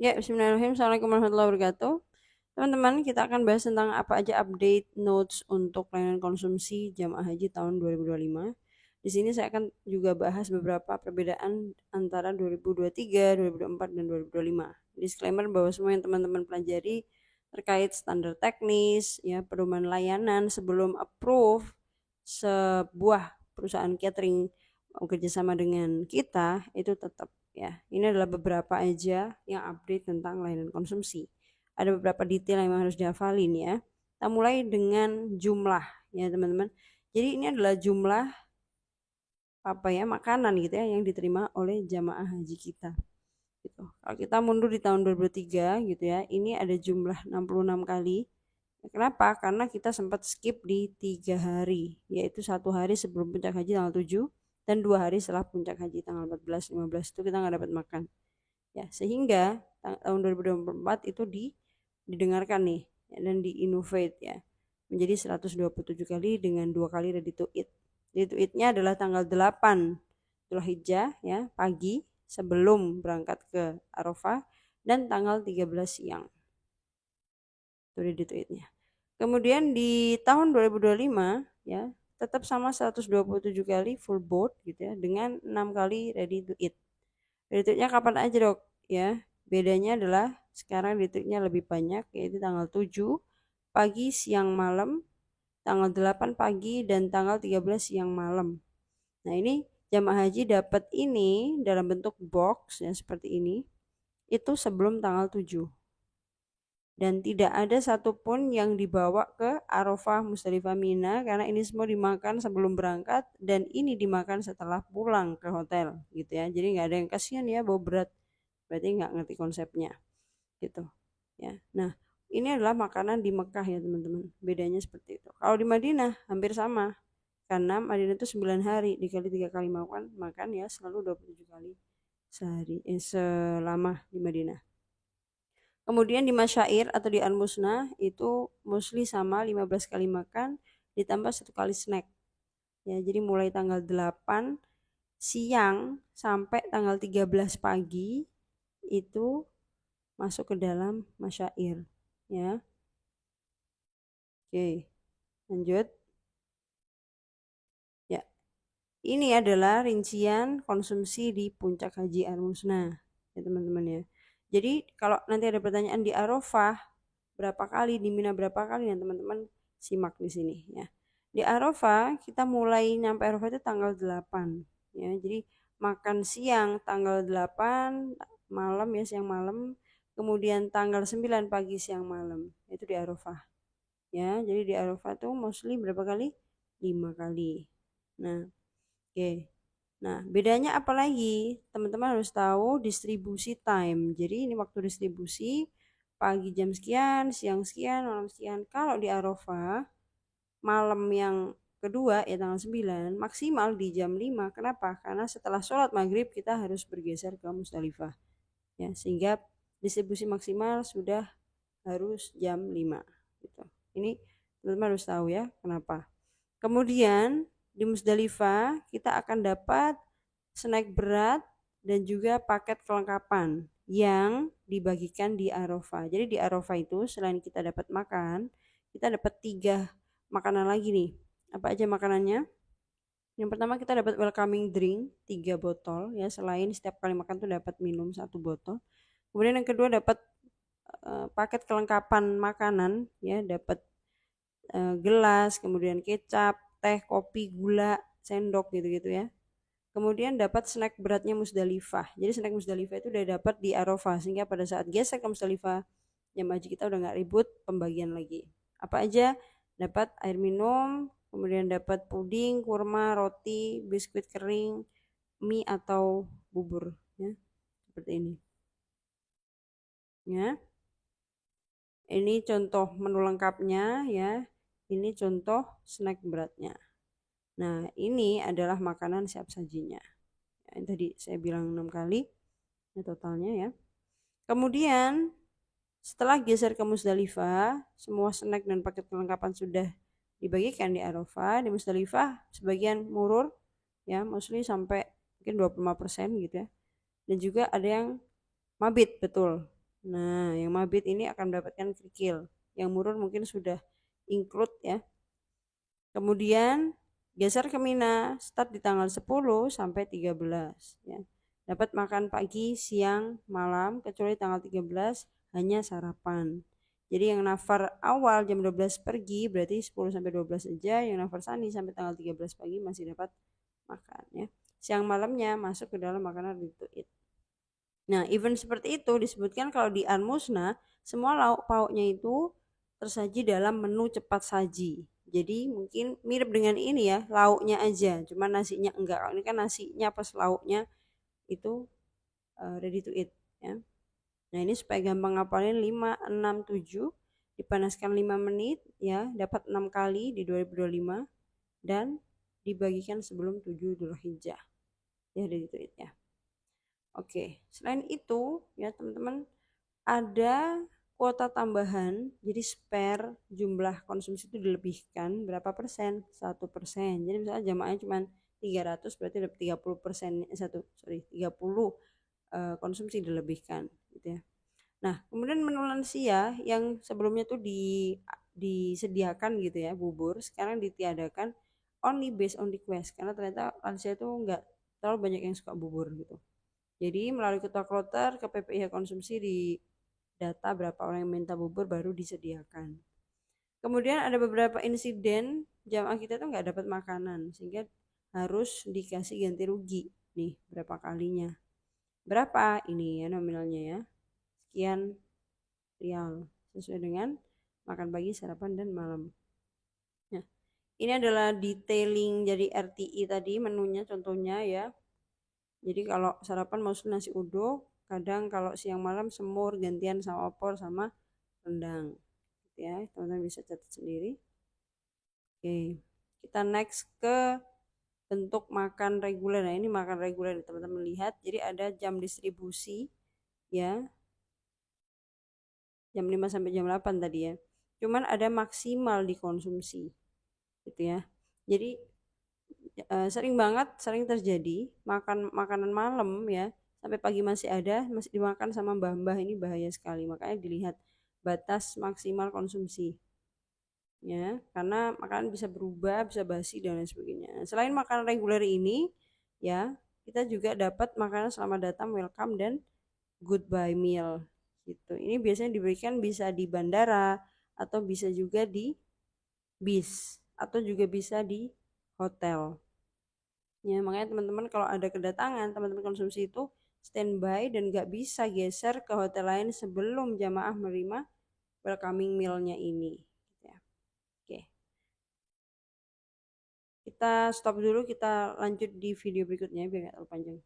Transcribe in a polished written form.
Ya, bismillahirrahmanirrahim. Assalamualaikum warahmatullahi wabarakatuh. Teman-teman, kita akan bahas tentang apa aja update notes untuk layanan konsumsi jamaah haji tahun 2025. Di sini saya akan juga bahas beberapa perbedaan antara 2023, 2024, dan 2025. Disclaimer bahwa semua yang teman-teman pelajari terkait standar teknis, ya, pedoman layanan sebelum approve sebuah perusahaan catering bekerja sama dengan kita itu tetap, ya. Ini adalah beberapa aja yang update tentang layanan konsumsi. Ada beberapa detail yang harus dihafalin, ya. Kita mulai dengan jumlah, ya teman-teman. Jadi ini adalah jumlah makanan gitu ya yang diterima oleh jamaah haji kita gitu. Kalau kita mundur di tahun 2023 gitu ya, ini ada jumlah 66 kali. Kenapa? Karena kita sempat skip di 3 hari, yaitu 1 hari sebelum puncak haji tanggal 7 dan 2 hari setelah puncak haji tanggal 14, 15 itu kita nggak dapat makan. Ya, sehingga tahun 2024 itu didengarkan nih, ya, dan di-innovate ya menjadi 127 kali dengan 2 kali ready to eat. Ready to eat-nya adalah tanggal 8 Dzulhijjah ya, pagi sebelum berangkat ke Arafah, dan tanggal 13 siang. Itu ready to eat-nya. Kemudian di tahun 2025 ya, tetap sama 127 kali full board gitu ya, dengan 6 kali ready to eat. Ready to eat-nya kapan aja, Dok? Ya, bedanya adalah sekarang ready to eat-nya lebih banyak, yaitu tanggal 7 pagi, siang, malam, tanggal 8 pagi, dan tanggal 13 siang malam. Nah, ini jamaah haji dapat ini dalam bentuk box ya seperti ini itu sebelum tanggal 7. Dan tidak ada satupun yang dibawa ke Arafah, Musdalifah, Mina karena ini semua dimakan sebelum berangkat dan ini dimakan setelah pulang ke hotel gitu ya. Jadi nggak ada yang kasihan ya bawa berat, berarti nggak ngerti konsepnya gitu ya. Nah, ini adalah makanan di Mekah ya teman-teman, bedanya seperti itu. Kalau di Madinah hampir sama, karena Madinah itu 9 hari dikali 3 kali makan ya selalu 27 kali sehari selama di Madinah. Kemudian di masyair atau di al-musnah itu mostly sama 15 kali makan ditambah 1 kali snack. Ya, jadi mulai tanggal 8 siang sampai tanggal 13 pagi itu masuk ke dalam masyair. Ya. Oke, lanjut. Ya, ini adalah rincian konsumsi di puncak haji al-musnah. Ya teman-teman ya. Jadi kalau nanti ada pertanyaan di Arafah berapa kali, di Mina berapa kali, ya teman-teman simak di sini ya. Di Arafah kita mulai nyampe Arafah itu tanggal 8 ya. Jadi makan siang tanggal 8 malam ya, siang malam, kemudian tanggal 9 pagi, siang malam. Itu di Arafah. Ya, jadi di Arafah tuh mostly berapa kali? 5 kali. Nah, oke. Nah, bedanya apa lagi? Teman-teman harus tahu distribusi time. Jadi ini waktu distribusi pagi jam sekian, siang sekian, malam sekian. Kalau di Arafah, malam yang kedua ya tanggal 9, maksimal di jam 5. Kenapa? Karena setelah sholat maghrib kita harus bergeser ke Musdalifah. Ya, sehingga distribusi maksimal sudah harus jam 5. Gitu. Ini teman-teman harus tahu ya kenapa. Kemudian di Musdalifah kita akan dapat snack berat dan juga paket kelengkapan yang dibagikan di Arafah. Jadi di Arafah itu selain kita dapat makan, kita dapat 3 makanan lagi nih. Apa aja makanannya? Yang pertama kita dapat welcoming drink 3 botol ya, selain setiap kali makan tuh dapat minum 1 botol. Kemudian yang kedua dapat paket kelengkapan makanan ya, dapat gelas, kemudian kecap, teh, kopi, gula, sendok gitu-gitu ya. Kemudian dapat snack beratnya Musdalifah. Jadi snack Musdalifah itu udah dapat di Arafah, sehingga pada saat geser ke Musdalifah, jamaah haji kita udah nggak ribut pembagian lagi. Apa aja? Dapat air minum, kemudian dapat puding, kurma, roti, biskuit kering, mie atau bubur ya. Seperti ini. Ya. Ini contoh menu lengkapnya ya. Ini contoh snack beratnya. Nah, ini adalah makanan siap sajinya. Yang tadi saya bilang 6 kali ya totalnya ya. Kemudian setelah geser ke Musdalifah, semua snack dan paket kelengkapan sudah dibagikan di Arafah. Di Musdalifah sebagian murur ya, mostly sampai mungkin 25% gitu ya. Dan juga ada yang mabit, betul. Nah, yang mabit ini akan mendapatkan kerikil. Yang murun mungkin sudah include ya. Kemudian geser ke Mina, start di tanggal 10 sampai 13 ya. Dapat makan pagi, siang, malam, kecuali tanggal 13 hanya sarapan. Jadi yang nafar awal jam 12 pergi berarti 10 sampai 12 saja, yang nafar sani sampai tanggal 13 pagi masih dapat makan ya. Siang malamnya masuk ke dalam makanan ready to eat. Nah, event seperti itu disebutkan kalau di Al-Musna, semua lauk pauknya itu tersaji dalam menu cepat saji. Jadi mungkin mirip dengan ini ya, lauknya aja, cuma nasinya enggak. Ini kan nasinya pas lauknya itu ready to eat ya. Nah, ini supaya gampang ngapalin 5, 6, 7 dipanaskan 5 menit ya, dapat 6 kali di 2025 dan dibagikan sebelum 7 Dzulhijjah. Ya, ready to eat ya. Oke, selain itu ya teman-teman ada kuota tambahan, jadi spare jumlah konsumsi itu dilebihkan berapa persen? 1%. Jadi misalnya jamaahnya cuma 300 berarti ada 30% 30 konsumsi dilebihkan gitu ya. Nah, kemudian menu lansia yang sebelumnya tuh disediakan gitu ya, bubur, sekarang ditiadakan only based on request karena ternyata lansia itu enggak terlalu banyak yang suka bubur gitu. Jadi melalui ketua kloter ke PPIH konsumsi di data berapa orang yang minta bubur baru disediakan. Kemudian ada beberapa insiden jamaah kita tuh nggak dapat makanan sehingga harus dikasih ganti rugi nih berapa kalinya. Berapa ini ya nominalnya ya? Sekian rial sesuai dengan makan pagi, sarapan dan malam. Nah, ini adalah detailing jadi RTI tadi menunya contohnya ya. Jadi kalau sarapan mau nasi uduk, kadang kalau siang malam semur gantian sama opor sama rendang. Gitu ya, teman-teman bisa catat sendiri. Oke, kita next ke bentuk makan reguler. Nah, ini makan reguler teman-teman lihat. Jadi ada jam distribusi ya, jam 5 sampai jam 8 tadi ya. Cuman ada maksimal dikonsumsi gitu ya. Jadi sering terjadi makan makanan malam ya sampai pagi masih ada, masih dimakan sama mbah-mbah, ini bahaya sekali. Makanya dilihat batas maksimal konsumsi ya, karena makanan bisa berubah, bisa basi dan lain sebagainya. Selain makanan reguler ini ya, kita juga dapat makanan selamat datang, welcome dan goodbye meal gitu. Ini biasanya diberikan bisa di bandara atau bisa juga di bis atau juga bisa di hotel. Ya, makanya teman-teman kalau ada kedatangan, teman-teman konsumsi itu standby dan nggak bisa geser ke hotel lain sebelum jamaah menerima welcoming meal-nya ini. Ya. Oke, kita stop dulu, kita lanjut di video berikutnya biar nggak terlalu panjang.